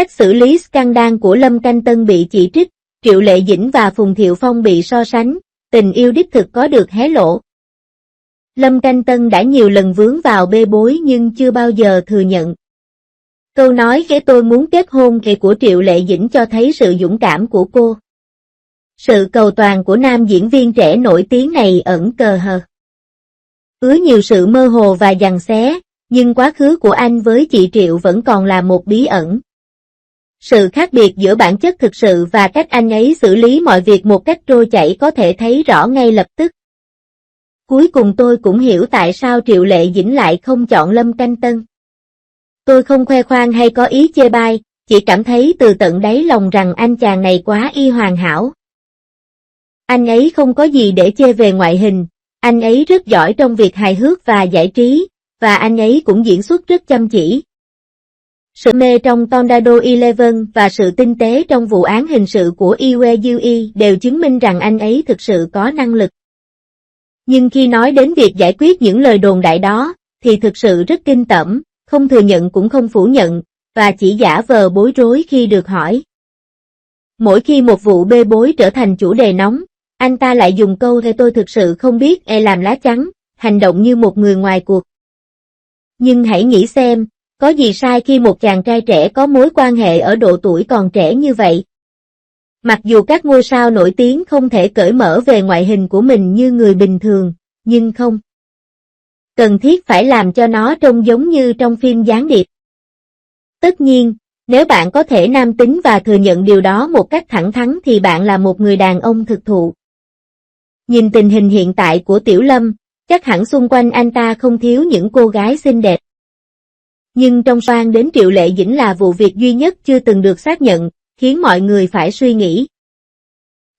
Cách xử lý scandal của Lâm Canh Tân bị chỉ trích, Triệu Lệ Dĩnh và Phùng Thiệu Phong bị so sánh, tình yêu đích thực có được hé lộ. Lâm Canh Tân đã nhiều lần vướng vào bê bối nhưng chưa bao giờ thừa nhận. Câu nói "cái tôi muốn kết hôn" của Triệu Lệ Dĩnh cho thấy sự dũng cảm của cô. Sự cầu toàn của nam diễn viên trẻ nổi tiếng này ẩn cờ hờ. Nhiều sự mơ hồ và giằng xé, nhưng quá khứ của anh với chị Triệu vẫn còn là một bí ẩn. Sự khác biệt giữa bản chất thực sự và cách anh ấy xử lý mọi việc một cách trôi chảy có thể thấy rõ ngay lập tức. Cuối cùng tôi cũng hiểu tại sao Triệu Lệ Dĩnh lại không chọn Lâm Canh Tân. Tôi không khoe khoang hay có ý chê bai, chỉ cảm thấy từ tận đáy lòng rằng anh chàng này quá hoàn hảo. Anh ấy không có gì để chê về ngoại hình, anh ấy rất giỏi trong việc hài hước và giải trí, và anh ấy cũng diễn xuất rất chăm chỉ. Sự mê trong Tornado 11 và sự tinh tế trong vụ án hình sự của Iwe Yui đều chứng minh rằng anh ấy thực sự có năng lực. Nhưng khi nói đến việc giải quyết những lời đồn đại đó, thì thực sự rất kinh tởm, không thừa nhận cũng không phủ nhận, và chỉ giả vờ bối rối khi được hỏi. Mỗi khi một vụ bê bối trở thành chủ đề nóng, anh ta lại dùng câu "tôi thực sự không biết" làm lá chắn, hành động như một người ngoài cuộc. Nhưng hãy nghĩ xem, có gì sai khi một chàng trai trẻ có mối quan hệ ở độ tuổi còn trẻ như vậy? Mặc dù các ngôi sao nổi tiếng không thể cởi mở về ngoại hình của mình như người bình thường, nhưng không cần thiết phải làm cho nó trông giống như trong phim gián điệp. Tất nhiên, nếu bạn có thể nam tính và thừa nhận điều đó một cách thẳng thắn thì bạn là một người đàn ông thực thụ. Nhìn tình hình hiện tại của Tiểu Lâm, chắc hẳn xung quanh anh ta không thiếu những cô gái xinh đẹp. Nhưng trong xoan đến Triệu Lệ Dĩnh là vụ việc duy nhất chưa từng được xác nhận, khiến mọi người phải suy nghĩ.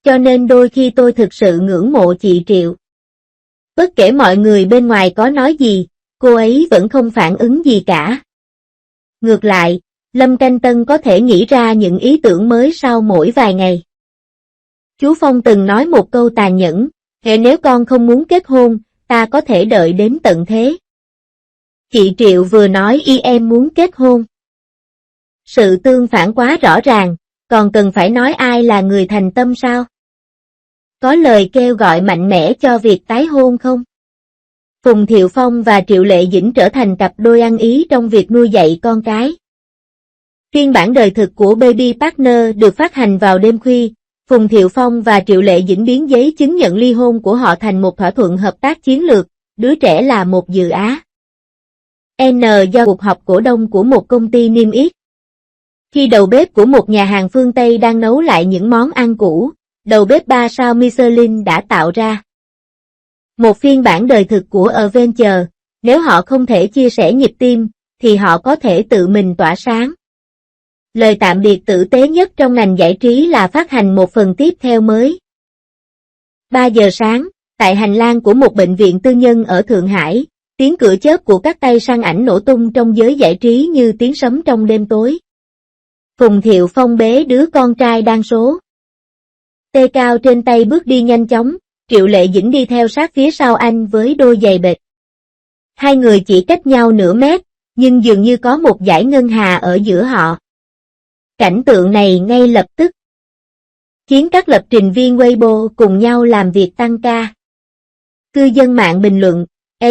Cho nên đôi khi tôi thực sự ngưỡng mộ chị Triệu. Bất kể mọi người bên ngoài có nói gì, cô ấy vẫn không phản ứng gì cả. Ngược lại, Lâm Canh Tân có thể nghĩ ra những ý tưởng mới sau mỗi vài ngày. Chú Phong từng nói một câu tàn nhẫn, nếu con không muốn kết hôn, ta có thể đợi đến tận thế. Chị Triệu vừa nói em muốn kết hôn. Sự tương phản quá rõ ràng, còn cần phải nói ai là người thành tâm sao? Có lời kêu gọi mạnh mẽ cho việc tái hôn không? Phùng Thiệu Phong và Triệu Lệ Dĩnh trở thành cặp đôi ăn ý trong việc nuôi dạy con cái. Phiên bản đời thực của Baby Partner được phát hành vào đêm khuya, Phùng Thiệu Phong và Triệu Lệ Dĩnh biến giấy chứng nhận ly hôn của họ thành một thỏa thuận hợp tác chiến lược, đứa trẻ là một dự án do cuộc họp cổ đông của một công ty niêm yết. Khi đầu bếp của một nhà hàng phương Tây đang nấu lại những món ăn cũ, đầu bếp 3 sao Michelin đã tạo ra một phiên bản đời thực của Adventure. Nếu họ không thể chia sẻ nhịp tim, thì họ có thể tự mình tỏa sáng. Lời tạm biệt tử tế nhất trong ngành giải trí là phát hành một phần tiếp theo mới. 3 giờ sáng, tại hành lang của một bệnh viện tư nhân ở Thượng Hải, tiếng cửa chớp của các tay săn ảnh nổ tung trong giới giải trí như tiếng sấm trong đêm tối. Phùng Thiệu Phong bế đứa con trai đang số tê cao trên tay bước đi nhanh chóng, Triệu Lệ Dĩnh đi theo sát phía sau anh với đôi giày bệt. Hai người chỉ cách nhau nửa mét, nhưng dường như có một dải ngân hà ở giữa họ. Cảnh tượng này ngay lập tức khiến các lập trình viên Weibo cùng nhau làm việc tăng ca. Cư dân mạng bình luận,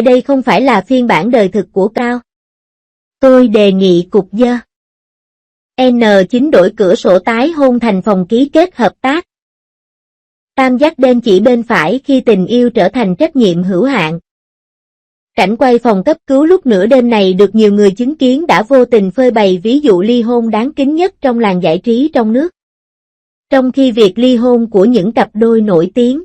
đây không phải là phiên bản đời thực của Cao. Tôi đề nghị cục dơ N9 đổi cửa sổ tái hôn thành phòng ký kết hợp tác. Tam giác đen chỉ bên phải khi tình yêu trở thành trách nhiệm hữu hạn. Cảnh quay phòng cấp cứu lúc nửa đêm này được nhiều người chứng kiến đã vô tình phơi bày ví dụ ly hôn đáng kính nhất trong làng giải trí trong nước. Trong khi việc ly hôn của những cặp đôi nổi tiếng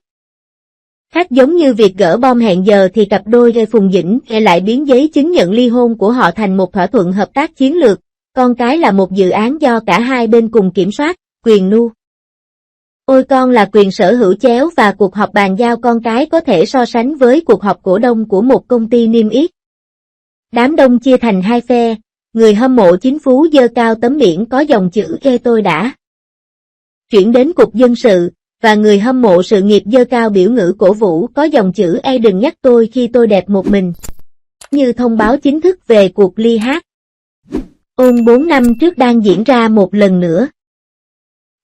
khác giống như việc gỡ bom hẹn giờ thì cặp đôi Phùng Dĩnh lại biến giấy chứng nhận ly hôn của họ thành một thỏa thuận hợp tác chiến lược, con cái là một dự án do cả hai bên cùng kiểm soát, quyền nu. Ôi con là quyền sở hữu chéo và cuộc họp bàn giao con cái có thể so sánh với cuộc họp cổ đông của một công ty niêm yết. Đám đông chia thành hai phe, người hâm mộ chính phú giơ cao tấm biển có dòng chữ tôi đã chuyển đến cục dân sự, và người hâm mộ sự nghiệp giơ cao biểu ngữ cổ vũ có dòng chữ đừng nhắc tôi khi tôi đẹp một mình, như thông báo chính thức về cuộc ly hát. ôn 4 năm trước đang diễn ra một lần nữa.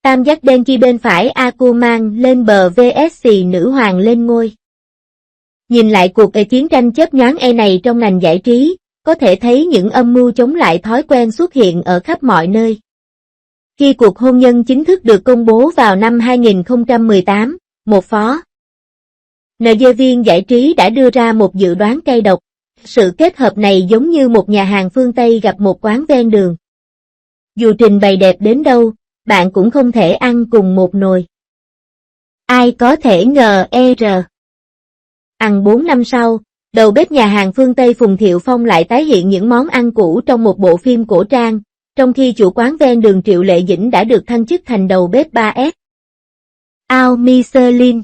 Tam giác đen chi bên phải Aquaman lên bờ vs nữ hoàng lên ngôi. Nhìn lại cuộc chiến tranh chớp nhoáng này trong ngành giải trí, có thể thấy những âm mưu chống lại thói quen xuất hiện ở khắp mọi nơi. Khi cuộc hôn nhân chính thức được công bố vào năm 2018, một phó NG viên giải trí đã đưa ra một dự đoán cay độc. Sự kết hợp này giống như một nhà hàng phương Tây gặp một quán ven đường. Dù trình bày đẹp đến đâu, bạn cũng không thể ăn cùng một nồi. Ai có thể ngờ ăn 4 năm sau, đầu bếp nhà hàng phương Tây Phùng Thiệu Phong lại tái hiện những món ăn cũ trong một bộ phim cổ trang, trong khi chủ quán ven đường Triệu Lệ Dĩnh đã được thăng chức thành đầu bếp 3S. Ao Michelin.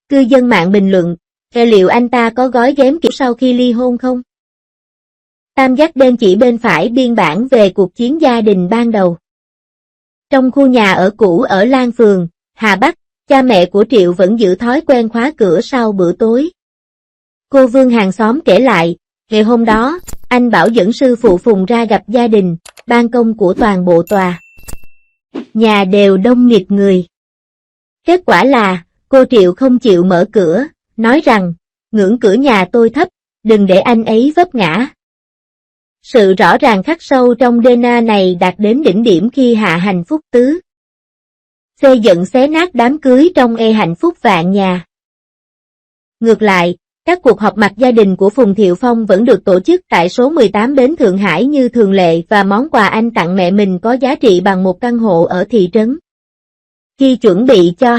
Cư dân mạng bình luận, liệu anh ta có gói ghém kiểu sau khi ly hôn không? Tam giác đen chỉ bên phải biên bản về cuộc chiến gia đình ban đầu. Trong khu nhà ở cũ ở Lan Phường, Hà Bắc, cha mẹ của Triệu vẫn giữ thói quen khóa cửa sau bữa tối. Cô Vương hàng xóm kể lại, ngày hôm đó, anh Bảo dẫn sư phụ Phùng ra gặp gia đình, ban công của toàn bộ tòa nhà đều đông nghịt người. Kết quả là, cô Triệu không chịu mở cửa, nói rằng, ngưỡng cửa nhà tôi thấp, đừng để anh ấy vấp ngã. Sự rõ ràng khắc sâu trong DNA này đạt đến đỉnh điểm khi Hạ Hành Phúc tứ xây dựng xé nát đám cưới trong hạnh phúc vạn nhà. Ngược lại, các cuộc họp mặt gia đình của Phùng Thiệu Phong vẫn được tổ chức tại số 18 Bến Thượng Hải như thường lệ và món quà anh tặng mẹ mình có giá trị bằng một căn hộ ở thị trấn. Khi chuẩn bị cho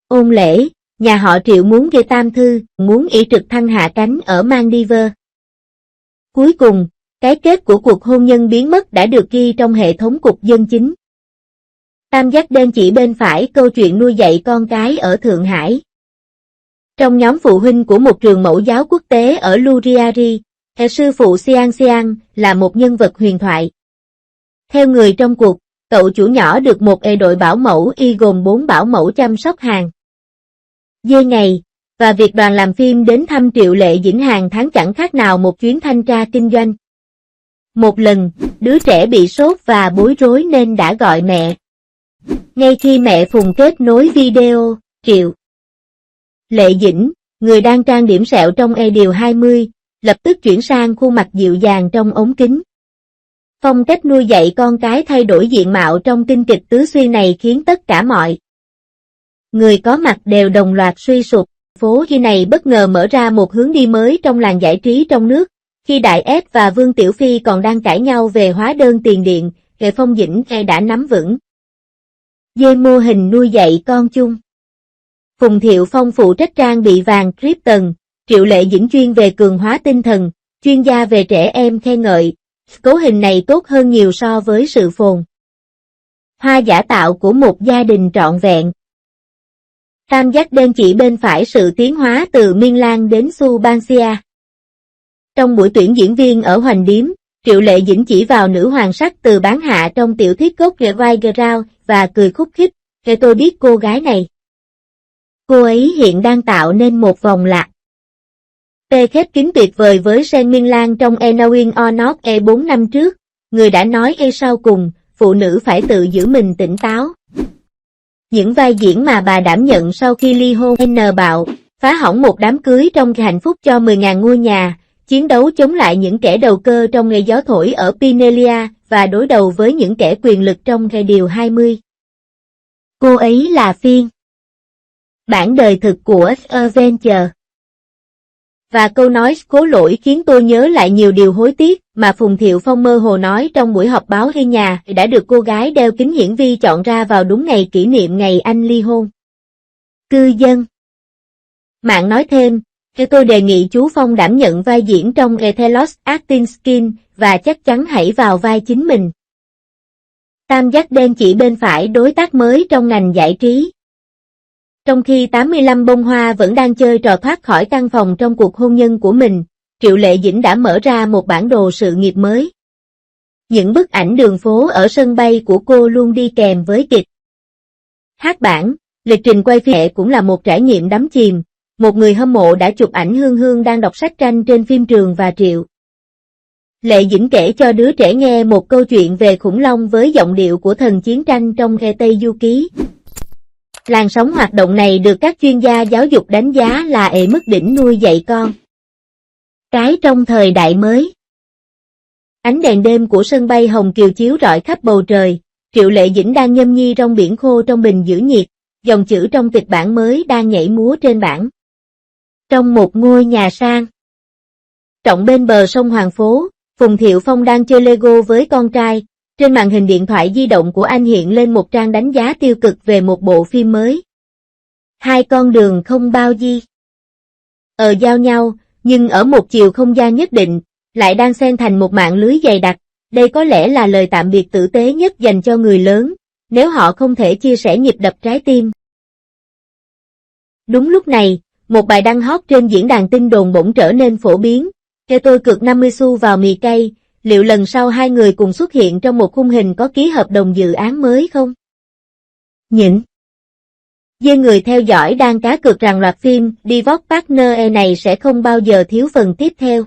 ôn lễ, nhà họ Triệu muốn gây tam thư, muốn ỷ trực thăng hạ cánh ở Maldives. Cuối cùng, cái kết của cuộc hôn nhân biến mất đã được ghi trong hệ thống cục dân chính. Tam giác đen chỉ bên phải câu chuyện nuôi dạy con cái ở Thượng Hải. Trong nhóm phụ huynh của một trường mẫu giáo quốc tế ở Luriari, sư phụ Xiang Xiang là một nhân vật huyền thoại. Theo người trong cuộc, cậu chủ nhỏ được một đội bảo mẫu y gồm 4 bảo mẫu chăm sóc hàng dê ngày, và việc đoàn làm phim đến thăm Triệu Lệ Dĩnh hàng tháng chẳng khác nào một chuyến thanh tra kinh doanh. Một lần, đứa trẻ bị sốt và bối rối nên đã gọi mẹ. Ngay khi mẹ Phùng kết nối video, Triệu Lệ Dĩnh, người đang trang điểm sẹo trong điều 20, lập tức chuyển sang khuôn mặt dịu dàng trong ống kính. Phong cách nuôi dạy con cái thay đổi diện mạo trong kinh kịch tứ xuyên này khiến tất cả mọi người có mặt đều đồng loạt suy sụp. Phố khi này bất ngờ mở ra một hướng đi mới trong làng giải trí trong nước. Khi Đại S và Vương Tiểu Phi còn đang cãi nhau về hóa đơn tiền điện, Phong Dĩnh đã nắm vững dê mô hình nuôi dạy con chung. Phùng Thiệu Phong phụ trách trang bị vàng Krypton, Triệu Lệ Dĩnh chuyên về cường hóa tinh thần, chuyên gia về trẻ em khen ngợi. Cấu hình này tốt hơn nhiều so với sự phồn hoa giả tạo của một gia đình trọn vẹn. Tam giác đen chỉ bên phải sự tiến hóa từ Miên Lan đến Subansia. Trong buổi tuyển diễn viên ở Hoành Điếm, Triệu Lệ Dĩnh chỉ vào nữ hoàng sắc từ bán hạ trong tiểu thuyết gốc The Wild và cười khúc khích, tôi biết cô gái này. Cô ấy hiện đang tạo nên một vòng lặp khép kín tuyệt vời với Sen Miên Lan trong Knowing or Not 4 năm trước, người đã nói sau cùng, phụ nữ phải tự giữ mình tỉnh táo. Những vai diễn mà bà đảm nhận sau khi ly hôn bạo, phá hỏng một đám cưới trong hạnh phúc cho 10.000 ngôi nhà, chiến đấu chống lại những kẻ đầu cơ trong nghề gió thổi ở Pinelia và đối đầu với những kẻ quyền lực trong điều 20. Cô ấy là phiên bản đời thực của Avenger. Và câu nói cố lỗi khiến tôi nhớ lại nhiều điều hối tiếc mà Phùng Thiệu Phong mơ hồ nói trong buổi họp báo hay nhà đã được cô gái đeo kính hiển vi chọn ra vào đúng ngày kỷ niệm ngày anh ly hôn. Cư dân mạng nói thêm, tôi đề nghị chú Phong đảm nhận vai diễn trong The Lost Acting Skin và chắc chắn hãy vào vai chính mình. Tam giác đen chỉ bên phải đối tác mới trong ngành giải trí. Trong khi 85 bông hoa vẫn đang chơi trò thoát khỏi căn phòng trong cuộc hôn nhân của mình, Triệu Lệ Dĩnh đã mở ra một bản đồ sự nghiệp mới. Những bức ảnh đường phố ở sân bay của cô luôn đi kèm với kịch hát bản, lịch trình quay phim cũng là một trải nghiệm đắm chìm. Một người hâm mộ đã chụp ảnh Hương Hương đang đọc sách tranh trên phim trường và Triệu Lệ Dĩnh kể cho đứa trẻ nghe một câu chuyện về khủng long với giọng điệu của thần chiến tranh trong Ê Tây Du Ký. Làn sóng hoạt động này được các chuyên gia giáo dục đánh giá là mức đỉnh nuôi dạy con cái trong thời đại mới. Ánh đèn đêm của sân bay Hồng Kiều chiếu rọi khắp bầu trời, Triệu Lệ Dĩnh đang nhâm nhi rong biển khô trong bình giữ nhiệt, dòng chữ trong kịch bản mới đang nhảy múa trên bảng. Trong một ngôi nhà sang trọng bên bờ sông Hoàng Phố, Phùng Thiệu Phong đang chơi Lego với con trai. Trên màn hình điện thoại di động của anh hiện lên một trang đánh giá tiêu cực về một bộ phim mới. Hai con đường không bao di giao nhau, nhưng ở một chiều không gian nhất định, lại đang xen thành một mạng lưới dày đặc. Đây có lẽ là lời tạm biệt tử tế nhất dành cho người lớn, nếu họ không thể chia sẻ nhịp đập trái tim. Đúng lúc này, một bài đăng hot trên diễn đàn tin đồn bỗng trở nên phổ biến. Kêu tôi cược 50 xu vào mì cay, liệu lần sau hai người cùng xuất hiện trong một khung hình có ký hợp đồng dự án mới không? Những người theo dõi đang cá cược rằng loạt phim Divorce Partner này sẽ không bao giờ thiếu phần tiếp theo.